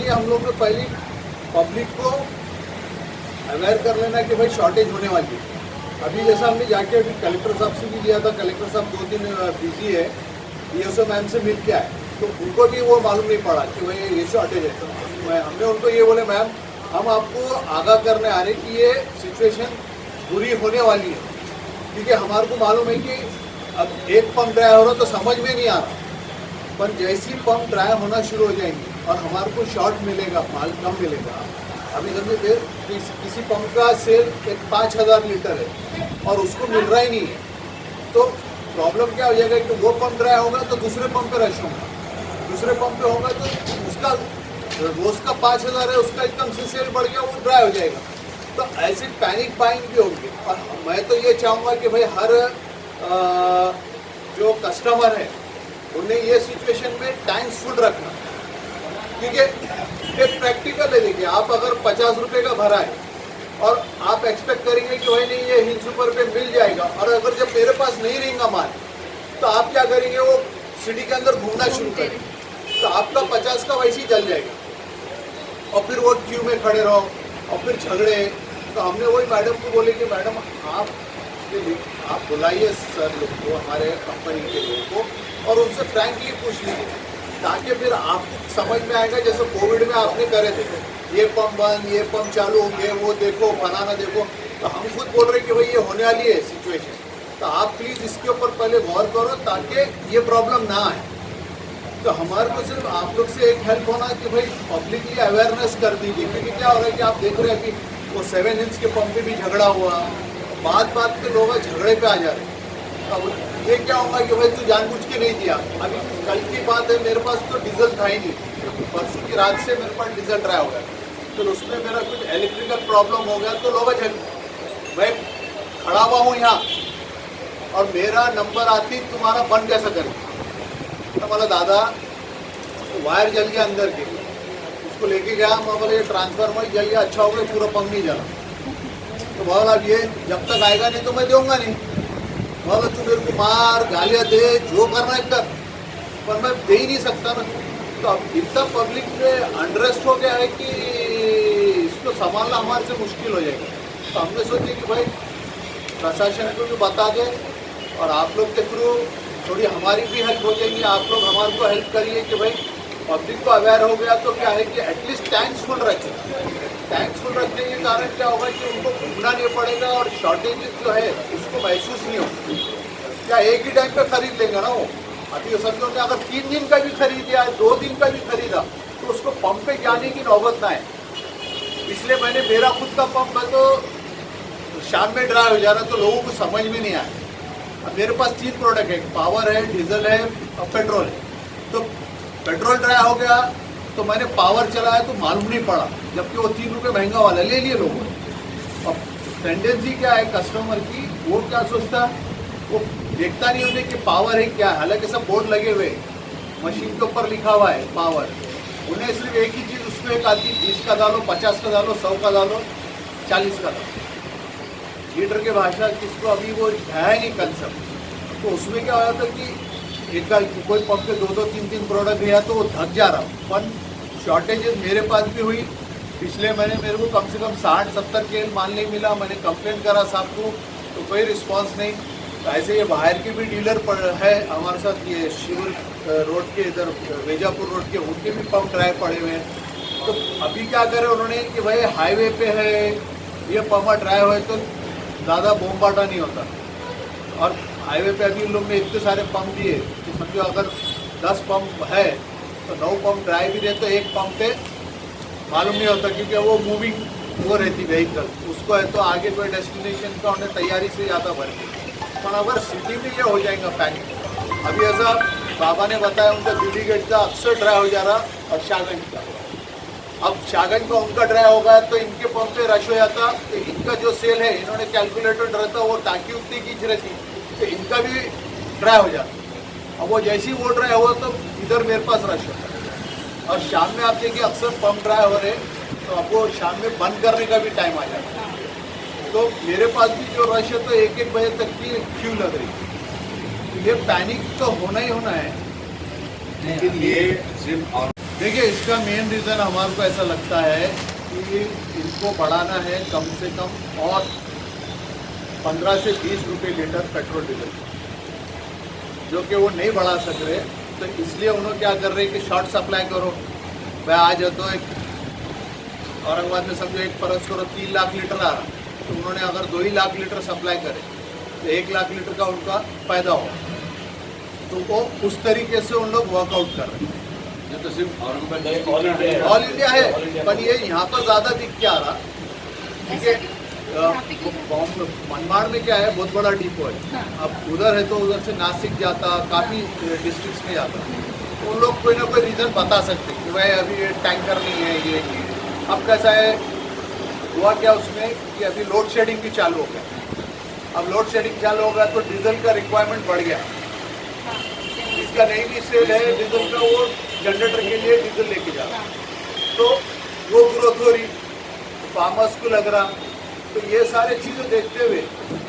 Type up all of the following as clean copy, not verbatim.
लिए हम लोग को पहले पब्लिक को अवेयर कर लेना कि भाई शॉर्टेज होने वाली है। अभी जैसा हमने जाके अभी कलेक्टर साहब से भी लिया था, कलेक्टर साहब 2 दिन बिजी है, DSO मैम से मिल के आए, तो उनको भी वो मालूम नहीं पड़ा कि भाई ये शॉर्टेज है। तो हमने उनको ये बोले, मैम हम आपको आगाह करने आ रहे कि ये सिचुएशन बुरी होने वाली है, क्योंकि हमारे को मालूम है कि अब एक पंप ड्राई हो रहा तो समझ में नहीं आ रहा, पर जैसी पंप ड्राई होना शुरू हो जाएंगी और हमारे को शॉर्ट मिलेगा, माल कम मिलेगा। अभी समझे किसी पंप का सेल एक 5000 लीटर है और उसको मिल रहा ही नहीं है, तो प्रॉब्लम क्या हो जाएगा कि वो पंप ड्राई होगा तो दूसरे पंप पे रश होगा, दूसरे पंप पे होगा तो उसका रोज का 5000 है, उसका एकदम से सेल बढ़ गया, वो ड्राई हो जाएगा। तो ऐसी पैनिक बाइंग भी होगी। और मैं तो ये चाहूँगा कि भाई हर जो कस्टमर है उन्हें ये सिचुएशन में टैंक्स फुल रखना, क्योंकि एक प्रैक्टिकल है। देखिए, आप अगर 50 रुपये का भरा है और आप एक्सपेक्ट करेंगे कि भाई नहीं ये हिल सुपर पे मिल जाएगा, और अगर जब मेरे पास नहीं रहेगा माल तो आप क्या करेंगे, वो सिटी के अंदर घूमना शुरू करेंगे, तो आपका 50 का वैसे ही चल जाएगा और फिर वो क्यू में खड़े रहो और फिर झगड़े। तो हमने वही मैडम को बोले कि मैडम आप बुलाइए सर लोग को, हमारे कंपनी के लोगों को, और उनसे फ्रैंकली पूछ लीजिए, ताकि फिर आपको समझ में आएगा। जैसे कोविड में आपने करे थे, ये पंप बंद, ये पंप चालू, ये वो देखो, फलाना देखो, तो हम खुद बोल रहे हैं कि भाई ये होने वाली है सिचुएशन, तो आप प्लीज़ इसके ऊपर पहले गौर करो ताकि ये प्रॉब्लम ना आए। तो हमारे को सिर्फ आप लोग से एक हेल्प होना कि भाई पब्लिकली अवेयरनेस कर दीजिए, क्योंकि क्या हो रहा है कि आप देख रहे हैं कि वो 7 इंच के पंप पे भी झगड़ा हुआ, बात पे लोग झगड़े पे आ जा रहे हैं। अब ये क्या होगा कि भाई तू जानबूझ के नहीं दिया। अभी कल की बात है, मेरे पास तो डीजल था ही नहीं, परसों की रात से मेरे पास डीजल ड्राई हो गया, तो उसमें मेरा कुछ इलेक्ट्रिकल प्रॉब्लम हो गया, तो लोग मैं खड़ा हुआ हूँ यहाँ और मेरा नंबर आती तुम्हारा बंद कैसा करें, तो बोला दादा वायर जल गया अंदर के, उसको लेके गया, मैं बोला ये ट्रांसफार्मर जल गया, अच्छा हो गया, पूरा पंप नहीं जला। तो बोला अब ये जब तक आएगा नहीं तो मैं दूंगा नहीं। बोला तू मेरे को मार, गालियाँ दे, जो करना है कर, पर मैं दे ही नहीं सकता ना। तो अब इतना पब्लिक में अनरेस्ट हो गया है कि इसको संभालना हमारे से मुश्किल हो जाएगा। तो हमने सोचे कि भाई प्रशासन को भी बता दें और आप लोग के थ्रू थोड़ी हमारी भी हेल्प हो जाएगी, आप लोग हमारे को हेल्प करिए कि भाई पब्लिक को अवेयर हो गया तो क्या है कि एटलीस्ट टैंक्स फुल रखें। टैंक्स फुल रखने के कारण क्या होगा कि उनको घूमना नहीं पड़ेगा और शॉर्टेज जो है उसको महसूस नहीं होगी। क्या एक ही टाइम पे खरीद लेंगे ना वो। अभी समझो कि अगर 3 दिन का भी खरीदा, 2 दिन का भी खरीदा, तो उसको पंप पे जाने की नौबत ना है। इसलिए मैंने मेरा खुद का पंप है तो शाम में ड्राई हो जा रहा, तो लोगों को समझ में नहीं आया। अब मेरे पास 3 प्रोडक्ट है, पावर है, डीजल है और पेट्रोल है। तो पेट्रोल ड्राई हो गया तो मैंने पावर चलाया तो मालूम नहीं पड़ा, जबकि वो 3 रुपये महंगा वाला ले लिए लोगों ने। अब टेंडेंसी क्या है कस्टमर की, वो क्या सोचता, वो देखता नहीं होने कि पावर है क्या, हालांकि सब बोर्ड लगे हुए, मशीन के ऊपर लिखा हुआ है पावर। उन्हें सिर्फ एक ही चीज़ उसमें एक आती, 20 का डालो, 50 का डालो, 100 का डालो, 40 का डालो। लीटर के भाषा किसको अभी वो है नहीं कंसेप्ट। तो उसमें क्या होता है कि एक कोई पंप के 2-2, 3-3 प्रोडक्ट है तो वो थक जा रहा। पर शॉर्टेजेस मेरे पास भी हुई पिछले महीने, मेरे को कम से कम 60-70 केल माल नहीं मिला। मैंने कंप्लेंट करा साहब को तो कोई रिस्पांस नहीं। तो ऐसे ये बाहर के भी डीलर है हमारे साथ, ये शिवर रोड के इधर वेजापुर रोड के, उनके भी पंप ड्राई पड़े हुए हैं। तो अभी क्या करें उन्होंने कि भाई हाईवे पे है, ये पंप ड्राई हो तो ज़्यादा बोमबाटा नहीं होता। और हाईवे पे अभी लोग ने इतने सारे पंप दिए कि समझो अगर 10 पंप है तो 9 पंप ड्राई भी रहे तो एक पंप पे मालूम नहीं होता, क्योंकि वो मूविंग वो रहती व्हीकल, उसको है तो आगे कोई डेस्टिनेशन का उन्हें तैयारी से ज़्यादा भर के। पर अगर सिटी में ये हो जाएगा पैनिक। अभी ऐसा बाबा ने बताया उनका दिल्ली गेट का अक्सर ड्राई हो जा रहा और शाहगंज का। अब शाहगंज का उनका ड्राई होगा तो इनके पंप पे रश हो जाता, तो इनका जो सेल है इन्होंने कैलकुलेटर रहता, वो टाँकी उतनी खींच रहती, तो इनका भी ड्राई हो जाता। अब वो जैसे ही वो ड्राई हुआ तो इधर मेरे पास रश होता। और शाम में आप देखिए अक्सर पंप ड्राई हो रहे तो आपको शाम में बंद करने का भी टाइम आ जाता है। तो मेरे पास भी जो रश है तो 1-1 बजे तक की क्यू लग रही। तो ये पैनिक तो होना ही होना है। लेकिन ये सिर्फ देखिए, इसका मेन रीज़न हमारे को ऐसा लगता है कि इनको बढ़ाना है कम से कम और 15 से 20 रुपये लीटर पेट्रोल डीजल, जो कि वो नहीं बढ़ा सक रहे। तो इसलिए उन्होंने क्या कर रहे हैं कि शॉर्ट सप्लाई करो। मैं आज तो एक औरंगाबाद में समझो एक फर्ज करो 3 लाख लीटर आ रहा, तो उन्होंने अगर 2 ही लाख लीटर सप्लाई करे तो 1 लाख लीटर का उनका फायदा हो। तो वो उस तरीके से उन लोग वर्कआउट कर रहे हैं। ये तो सिर्फ औरंगाबाद ऑल इंडिया है, पर ये यहाँ पर ज़्यादा दिख के आ रहा, क्योंकि मनमाड़ में क्या है, बहुत बड़ा डिपो है। अब उधर है तो उधर से नासिक जाता, काफ़ी डिस्ट्रिक्ट्स में जाता, तो उन लोग कोई ना कोई रीज़न बता सकते कि भाई अभी ये टैंकर नहीं है, ये नहीं है। अब कैसा है, हुआ क्या उसमें कि अभी लोड शेडिंग भी चालू हो गया। अब लोड शेडिंग चालू हो गया तो डीजल का रिक्वायरमेंट बढ़ गया। इसका नहीं भी सेल है डीजल का, वो जनरेटर के लिए डीजल लेके जा रहा, तो वो ग्रोथ हो रही, फार्मर्स को लग रहा। तो ये सारे चीज़ें देखते हुए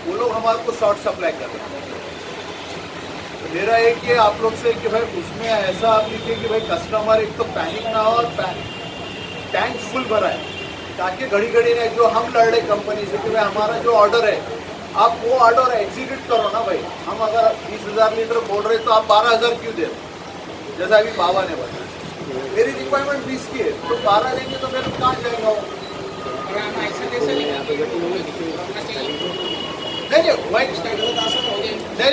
वो लोग हमारे को शॉर्ट सप्लाई कर रहे हैं। तो मेरा एक ये आप लोग से कि भाई उसमें ऐसा आप लिखिए कि भाई कस्टमर एक तो पैनिक ना हो और टैंक फुल भरा है, ताकि घड़ी घड़ी नहीं जो हम लड़ रहे कंपनी से कि भाई हमारा जो ऑर्डर है आप वो ऑर्डर एग्जीक्यूट करो ना भाई। हम अगर 20,000 लीटर बोल रहे तो आप 12,000 क्यों दे रहे? जैसा अभी बाबा ने बताया मेरी रिक्वायरमेंट 20 की है, तो 12 लेंगे तो मेरे कहाँ जाएगा वो? नहीं,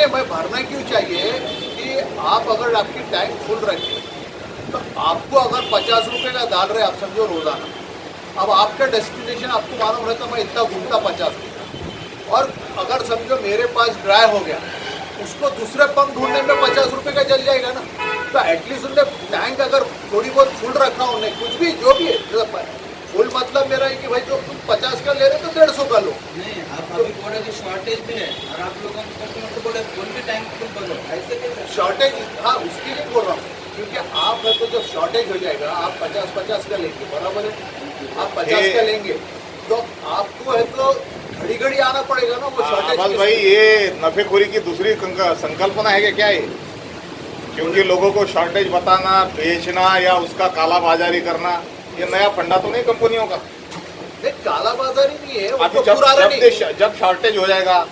मैं भरना क्यों चाहिए कि आप अगर आपकी टैंक फुल रखिए तो आपको अगर 50 रुपये का डाल रहे आप समझो रोजाना, अब आपका डेस्टिनेशन आपको मालूम रहता मैं इतना घूमता 50 रुपये, और अगर समझो मेरे पास ड्राई हो गया उसको दूसरे पंप ढूंढने में 50 रुपये का जल जाएगा ना। तो एटलीस्ट उनने टैंक अगर थोड़ी बहुत फुल रखा उन्हें, कुछ भी जो भी है फुल, मतलब मेरा है कि भाई जो तुम 50 का ले रहे तो 150 का लो। नहीं, आप अभी बोले कि शॉर्टेज भी है और आप लोगों को बोले फुल भी टैंक फुल करो, ऐसे कैसे? शॉर्टेज, हाँ उसके लिए बोल रहा हूँ, क्योंकि आप है तो जब शॉर्टेज हो जाएगा आप 50 का लेंगे, बराबर है, आप 50 का लेंगे तो आपको है तो घड़ी घड़ी आना पड़ेगा ना वो शॉर्टेज। भाई ये नफेखोरी की दूसरी संकल्पना है क्या ये? क्योंकि लोगों को शॉर्टेज बताना, बेचना या उसका काला बाजारी करना, ये नया फंडा तो नहीं कंपनियों का? काला बाजारी नहीं है, अभी जब शॉर्टेज हो जाएगा,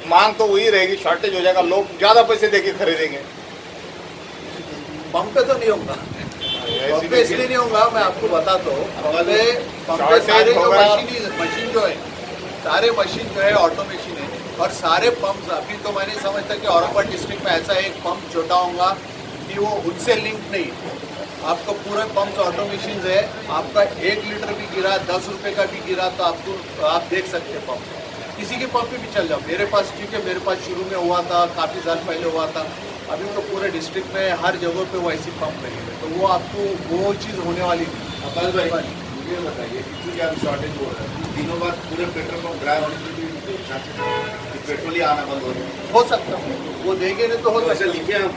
मांग तो वही रहेगी, शॉर्टेज हो जाएगा, लोग ज्यादा पैसे देके खरीदेंगे। पंप पे तो नहीं होगा, पंप पे इसलिए नहीं होगा, मैं आपको बताता हूँ। पंप पे सारे जो मशीन जो है, सारे मशीन जो है ऑटोमेशन है, और सारे पंप अभी तो मैं नहीं समझता कि औरंगाबाद डिस्ट्रिक्ट में ऐसा एक पंप छोटा होगा कि वो उनसे लिंक नहीं। आपको पूरे पंप्स ऑटोमेशन है, आपका 1 लीटर भी गिरा, 10 रुपये का भी गिरा तो आपको आप देख सकते हैं पंप, किसी के पंप पे भी चल जाओ। मेरे पास क्योंकि मेरे पास शुरू में हुआ था, काफ़ी साल पहले हुआ था, अभी तो पूरे डिस्ट्रिक्ट में हर जगह पे वैसी पंप लगे हुए, तो वो आपको वो चीज़ होने वाली थी। अब्बास भाई मुझे बताइए क्योंकि अभी शॉर्टेज हो रहा है, दिनों बाद पूरे पेट्रोल पंप ड्राई होने के लिए पेट्रोल ही आना बंद हो जाए, हो सकता है वो देंगे नहीं तो हो ऐसे सकता लिखे हम,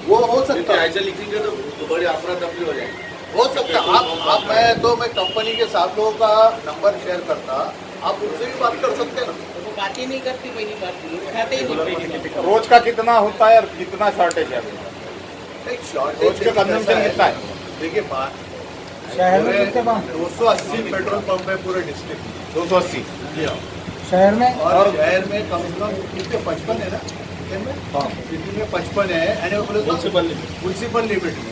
वो हो सकता है, ऐसे लिखेंगे तो बड़ी अफरा तफरी हो जाएगी। हो सकता है। आप मैं कंपनी के साथ लोगों का नंबर शेयर करता, आप उनसे भी बात कर सकते हैं ना। तो वो बात ही नहीं करती, पहली बात नहीं उठाते ही नहीं। रोज का कितना होता है और कितना शॉर्टेज है? एक शॉर्टेज रोज का कंजम्पशन कितना है? देखिए बात शहर में कितने पंप? 280 पेट्रोल पंप है पूरे डिस्ट्रिक्ट में। 280 जी हाँ। शहर में और शहर में कम से कम कितने 55 है ना सिटी में 55 है, म्यूनसिपल लिमिट में।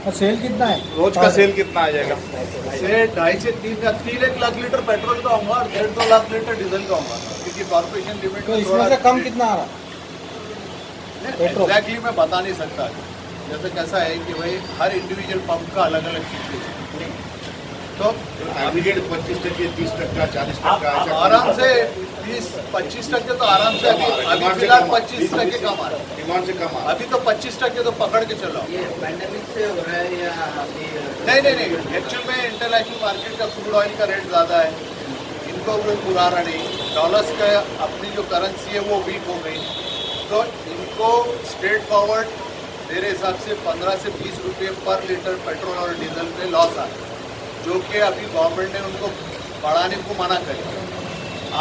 और सेल कितना है? रोज का सेल कितना आ जाएगा? से 2.5 से 3 लाख लीटर पेट्रोल का होगा और 1.5-2 लाख लीटर डीजल का होगा, क्योंकि कॉर्पोरेशन लिमिट तो इसमें से कम कितना आ रहा? पेट्रोल एग्जैक्टली मैं बता नहीं सकता। जैसे कैसा है कि भाई हर इंडिविजुअल पंप का अलग अलग सिचुएशन, तो एवरेज 25%, 30%, 40% आराम से 20-25% तो आराम से अभी फिलहाल 25% कम आ रहा है। डिमांड से कम आ अभी तो 25% तो पकड़ के चलो। ये पैंडेमिक से हो रहा है या अभी? नहीं, एक्चुअल में इंटरनेशनल मार्केट का क्रूड ऑयल का रेट ज़्यादा है, इनको कोई बुरा रहा नहीं, डॉलर्स का अपनी जो करेंसी है वो वीक हो गई, तो इनको स्ट्रेट फॉरवर्ड मेरे हिसाब से 15 से 20 रुपये पर लीटर पेट्रोल और डीजल पे लॉस आ रहा है, जो कि अभी गवर्नमेंट ने उनको बढ़ाने को मना कर दिया।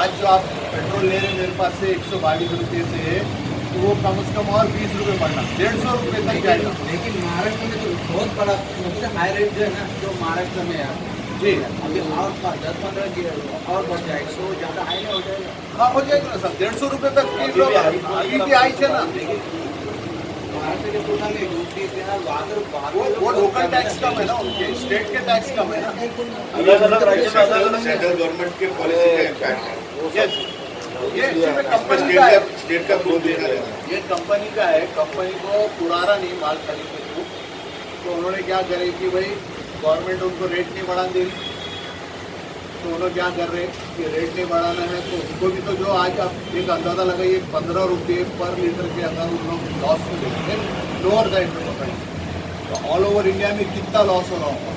आज जो आप पेट्रोल ले रहे हैं मेरे पास से 122 रुपये से तो वो कम से कम और 20 रुपये बढ़ना, 150 रुपये तक जाएगा। लेकिन महाराष्ट्र में तो बहुत बड़ा सबसे हाई रेट जो है ना, जो महाराष्ट्र में है जी अभी और 10-15 की और बढ़ जाएगा, तो ज़्यादा हाई नहीं हो जाएगा। हाँ हो जाएगा ना सर, 150 रुपये तक की जो अभी भी आई थे ना, महाराष्ट्र की तुलना में यूपी बिहार वो लोकल टैक्स कम है ना, उनके स्टेट के टैक्स कम है ना। सेंट्रल गवर्नमेंट के पॉलिसी का इम्पैक्ट है। यस, ये इसमें कंपनी का है, स्टेट का ग्रोथ देखा जाएगा। ये कंपनी का है। कंपनी को पुराना नहीं माल खरीदने को, तो उन्होंने क्या करे कि भाई गवर्नमेंट उनको रेट नहीं बढ़ा दे रही, तो उन्होंने क्या कर रहे हैं कि रेट नहीं बढ़ाना है तो उनको भी, तो जो आज आप एक अंदाज़ा लगाइए 15 रुपये पर लीटर के अगर उन लोग लॉस में देखेंगे लोअर साइड में पकड़ेंगे तो ऑल ओवर इंडिया में कितना लॉस हो रहा होगा।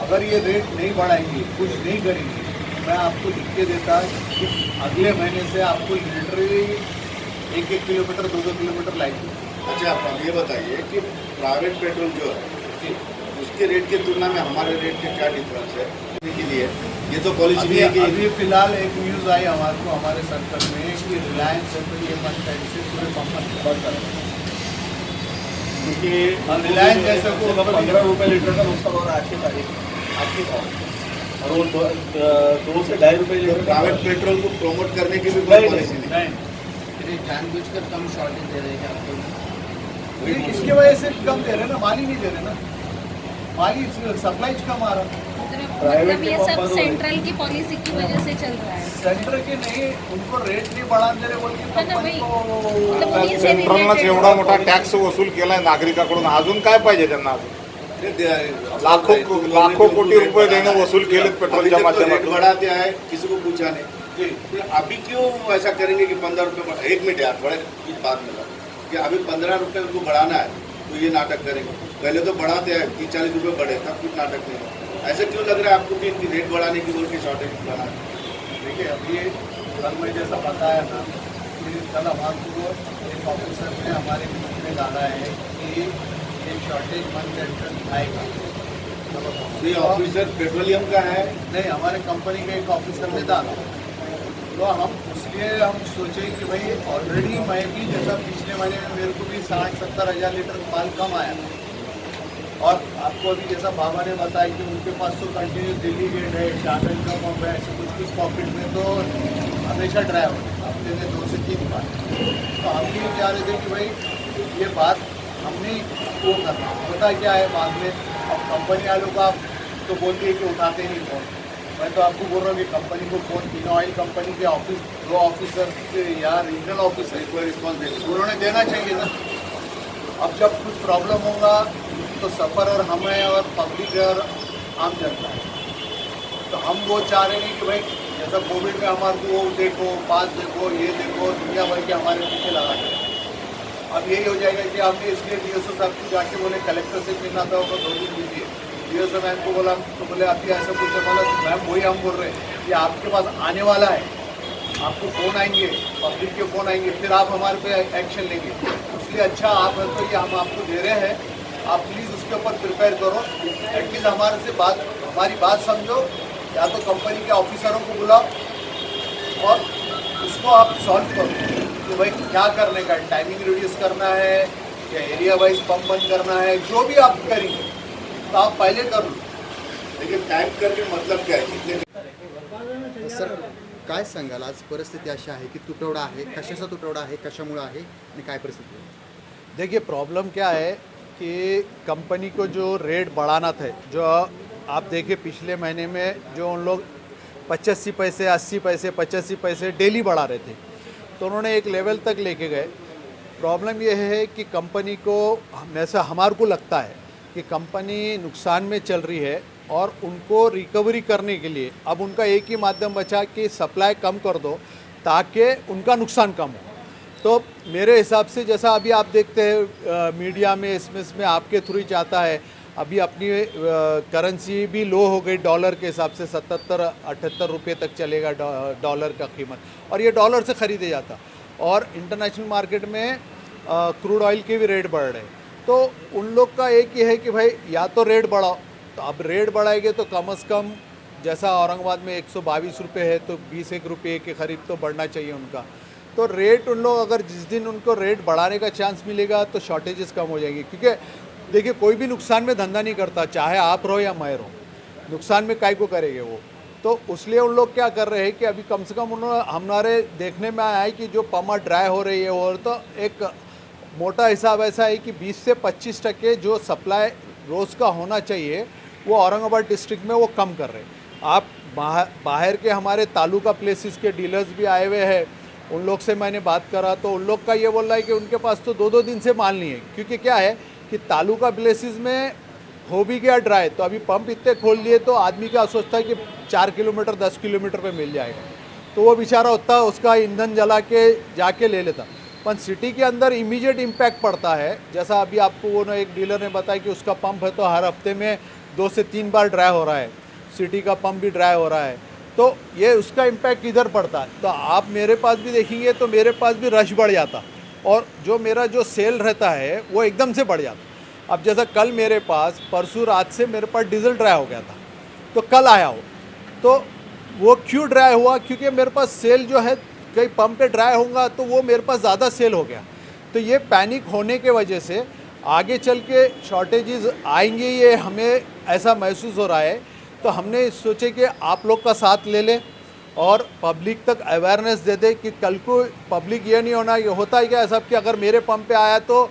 अगर ये रेट नहीं बढ़ाएंगे, कुछ नहीं करेंगे, मैं आपको लिख के देता कि अगले महीने से आपको लिटरली 1-1 किलोमीटर 2-2 किलोमीटर लाएंगे। अच्छा, आप अब ये बताइए कि प्राइवेट पेट्रोल जो है उसके रेट की तुलना में हमारे रेट के क्या डिफरेंस है के लिए? ये तो पॉलिसी भी है कि अभी फिलहाल एक न्यूज़ आई हमारे को हमारे सर्कल में कि रिलायंस है तो ये मन टाइम से पूरे पंप बंद कर रहे हैं। क्योंकि रिलायंस जैसे को 15 रुपये लीटर का नुकसान हो रहा है आज की तारीख, आज की भाव, और वो 2 से 2.5 रुपये लीटर प्राइवेट पेट्रोल को प्रमोट करने की भी कोई पॉलिसी नहीं। नहीं, ये जानबूझकर कम शॉर्टेज दे रहे हैं आपको। ये इसकी वजह से कम दे रहे ना, माल ही नहीं दे रहे ना, माल ही सप्लाई कम आ रहा। प्राइवेट मतलब ये के पंप सब बंद हो रहे। सेंट्रल की पॉलिसी की वजह से चल रहा है। सेंटर के नहीं, उनको रेट नहीं बढ़ा दे रहे बोल के है ना कंपनी भाई? को मतलब उन्हीं से सेंट्रलनंच related एवढा मोठा टॅक्स वसूल केलाय नागरिकाकडून, अजून काय पाहिजे त्यांना? अजून लाखों कोटी रुपए देणं वसूल केलेत पेट्रोलच्या रेट माध्यमातून। बढ़ाते आए, किसी को पूछा नहीं। फिर अभी क्यों ऐसा करेंगे कि 15 रुपये? 1 मिनट यार, बड़े कुछ बात मिला कि अभी 15 रुपये उनको बढ़ाना है तो ये नाटक करेंगे। पहले तो बढ़ाते हैं 30-40 रुपये बढ़े, तब कुछ नाटक नहीं है। ऐसे क्यों लग रहा है आपको कि इनकी रेट बढ़ाने की बोल के शॉर्टेज बढ़ाना है? देखिए अभी कल मैं जैसा बताया ना कि कल हमारे को एक ऑफिसर ने हमारे ग्रुप में डाला है कि ये शॉर्टेज मंथ एंड आएगा। ये ऑफिसर पेट्रोलियम का है? नहीं, हमारे कंपनी के एक ऑफिसर ने डाला, तो हम इसलिए हम सोचे कि भाई ऑलरेडी मैं भी जैसा पिछले महीने में मेरे को भी 60-70 हज़ार लीटर माल कम आया, और आपको अभी जैसा बाबा ने बताया कि उनके पास तो कंटिन्यू दिल्ली गेट है, शामिल का पंप है, ऐसे कुछ पॉकेट में तो हमेशा ड्राइव हफ्ते में 2 से 3 बार। तो हम भी चाह रहे थे कि भाई ये बात हमने वो करना, पता क्या है बाद में अब कंपनी वालों का तो बोलती है कि उठाते नहीं फोन। मैं तो आपको बोल रहा हूँ कि कंपनी को फोन, तीन ऑयल कंपनी के ऑफिस 2 ऑफिसर या रीजनल ऑफिसर कोई रिस्पॉन्स दे, उन्होंने देना चाहिए ना। अब जब कुछ प्रॉब्लम होगा तो सफ़र और हम है और पब्लिक है और आम जनता है। तो हम वो चाह रहे हैं कि भाई जैसा कोविड में हमारे को वो देखो, पास देखो, ये देखो, दुनिया भर के हमारे पीछे लगा के। अब यही हो जाएगा कि हमने इसलिए DSO साहब को जाके बोले कलेक्टर से मिलना था, वो 2 दिन दीजिए। DSO मैम को बोला तो बोले अभी ऐसा कुछ है, बोला मैम वही हम बोल रहे हैं कि आपके पास आने वाला है, आपको फ़ोन आएंगे, पब्लिक के फ़ोन आएंगे, फिर आप हमारे पे एक्शन लेंगे। इसलिए अच्छा आप है तो ये हम आपको दे रहे हैं, आप प्लीज़ उसके ऊपर प्रिपेयर करो, एटलीस्ट हमारे से हमारी बात समझो, या तो कंपनी के ऑफिसरों को बुलाओ और उसको आप सॉल्व करो कि भाई क्या करने का है, टाइमिंग रिड्यूस करना है या एरिया वाइज पंप बंद करना है, जो भी आप करेंगे तो आप पहले कर लो। लेकिन टाइप करके मतलब क्या है? कितने सर काय सांगाल, आज परिस्थिती अशी आहे की तुटवडा आहे, कशाचा तुटवडा आहे, कशामुळे आहे आणि काय परिस्थिती आहे? देखिए प्रॉब्लम क्या है कि कंपनी को जो रेट बढ़ाना था, जो आप देखिए पिछले महीने में जो उन लोग 85 पैसे 80 पैसे 85 पैसे डेली बढ़ा रहे थे, तो उन्होंने एक लेवल तक लेके गए। प्रॉब्लम ये है कि कंपनी को, ऐसा हमारे को लगता है कि कंपनी नुकसान में चल रही है और उनको रिकवरी करने के लिए अब उनका एक ही माध्यम बचा कि सप्लाई कम कर दो ताकि उनका नुकसान कम हो। तो मेरे हिसाब से जैसा अभी आप देखते हैं मीडिया में इसमें आपके थ्रू ही जाता है, अभी अपनी करेंसी भी लो हो गई, डॉलर के हिसाब से 77-78 रुपये तक चलेगा डॉलर का कीमत, और ये डॉलर से ख़रीदे जाता, और इंटरनेशनल मार्केट में क्रूड ऑयल के भी रेट बढ़ रहे हैं। तो उन लोग का एक ही है कि भाई या तो रेट बढ़ाओ, तो अब रेट बढ़ाएंगे तो कम से कम जैसा औरंगाबाद में 122 रुपये है तो 20-1 रुपये के करीब तो बढ़ना चाहिए उनका। तो रेट उन लोग अगर जिस दिन उनको रेट बढ़ाने का चांस मिलेगा तो शॉर्टेजेस कम हो जाएंगी, क्योंकि देखिए कोई भी नुकसान में धंधा नहीं करता, चाहे आप रहो या मैं रहो, नुकसान में काय को करेंगे वो। तो इसलिए उन लोग क्या कर रहे हैं कि अभी कम से कम उन्होंने हमारे देखने में आया है कि जो पम्प ड्राई हो रही है और तो एक मोटा हिसाब ऐसा है कि 20 से 25% जो सप्लाई रोज़ का होना चाहिए वो औरंगाबाद डिस्ट्रिक्ट में वो कम कर रहे हैं। आप बाहर के हमारे तालुका प्लेसेस के डीलर्स भी आए हुए हैं, उन लोग से मैंने बात करा तो उन लोग का ये बोल रहा है कि उनके पास तो 2-2 दिन से माल नहीं है, क्योंकि क्या है कि तालुका प्लेसेस में हो भी गया ड्राई तो अभी पंप इतने खोल लिए तो आदमी का सोचता है कि 4 किलोमीटर 10 किलोमीटर पे मिल जाएगा, तो वो बेचारा होता उसका ईंधन जला के जाके ले लेता। पर सिटी के अंदर इमीडिएट इम्पैक्ट पड़ता है, जैसा अभी आपको वो ना एक डीलर ने बताया कि उसका पंप है तो हर हफ्ते में 2 से 3 बार ड्राई हो रहा है, सिटी का पंप भी ड्राई हो रहा है, तो ये उसका इम्पैक्ट इधर पड़ता है। तो आप मेरे पास भी देखेंगे तो मेरे पास भी रश बढ़ जाता और जो मेरा जो सेल रहता है वो एकदम से बढ़ जाता। अब जैसा कल मेरे पास परसों रात से मेरे पास डीजल ड्राई हो गया था, तो कल आया हो, तो वो क्यों ड्राई हुआ, क्योंकि मेरे पास सेल जो है कहीं पंप पे ड्राई होगा तो वो मेरे पास ज़्यादा सेल हो गया। तो ये पैनिक होने के वजह से आगे चल के शॉर्टेजेस आएंगे, ये हमें ऐसा महसूस हो रहा है। तो हमने सोचे कि आप लोग का साथ ले लें और पब्लिक तक अवेयरनेस दे दे कि कल को पब्लिक ये नहीं होना, ये होता है क्या ऐसा कि अगर मेरे पंप पे आया तो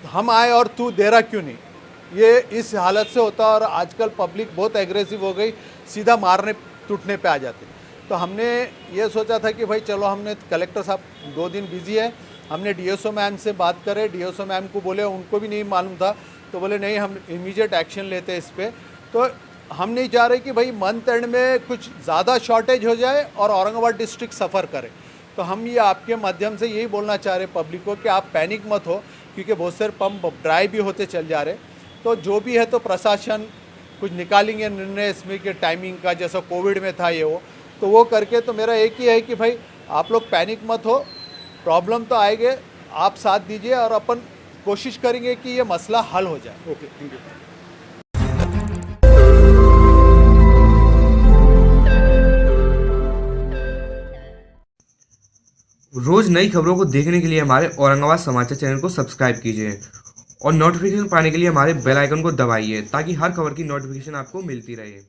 हम आए और तू दे रहा क्यों नहीं, ये इस हालत से होता। और आजकल पब्लिक बहुत एग्रेसिव हो गई, सीधा मारने टूटने पे आ जाते। तो हमने ये सोचा था कि भाई चलो, हमने कलेक्टर साहब 2 दिन बिजी है, हमने डीएसओ मैम से बात करे, डीएसओ मैम को बोले, उनको भी नहीं मालूम था, तो बोले नहीं हम इमीडिएट एक्शन लेते हैं इस पर। तो हम नहीं चाह रहे कि भाई मंथ एंड में कुछ ज़्यादा शॉर्टेज हो जाए और औरंगाबाद डिस्ट्रिक्ट सफ़र करे। तो हम ये आपके माध्यम से यही बोलना चाह रहे पब्लिक को कि आप पैनिक मत हो, क्योंकि बहुत सारे पंप ड्राई भी होते चल जा रहे। तो जो भी है तो प्रशासन कुछ निकालेंगे निर्णय इसमें कि टाइमिंग का, जैसा कोविड में था ये वो तो करके। तो मेरा एक ही है कि भाई आप लोग पैनिक मत हो, प्रॉब्लम तो आएंगे, आप साथ दीजिए और अपन कोशिश करेंगे कि ये मसला हल हो जाए। Okay, thank you. रोज नई खबरों को देखने के लिए हमारे औरंगाबाद समाचार चैनल को सब्सक्राइब कीजिए और नोटिफिकेशन पाने के लिए हमारे बेल आइकन को दबाइए ताकि हर खबर की नोटिफिकेशन आपको मिलती रहे।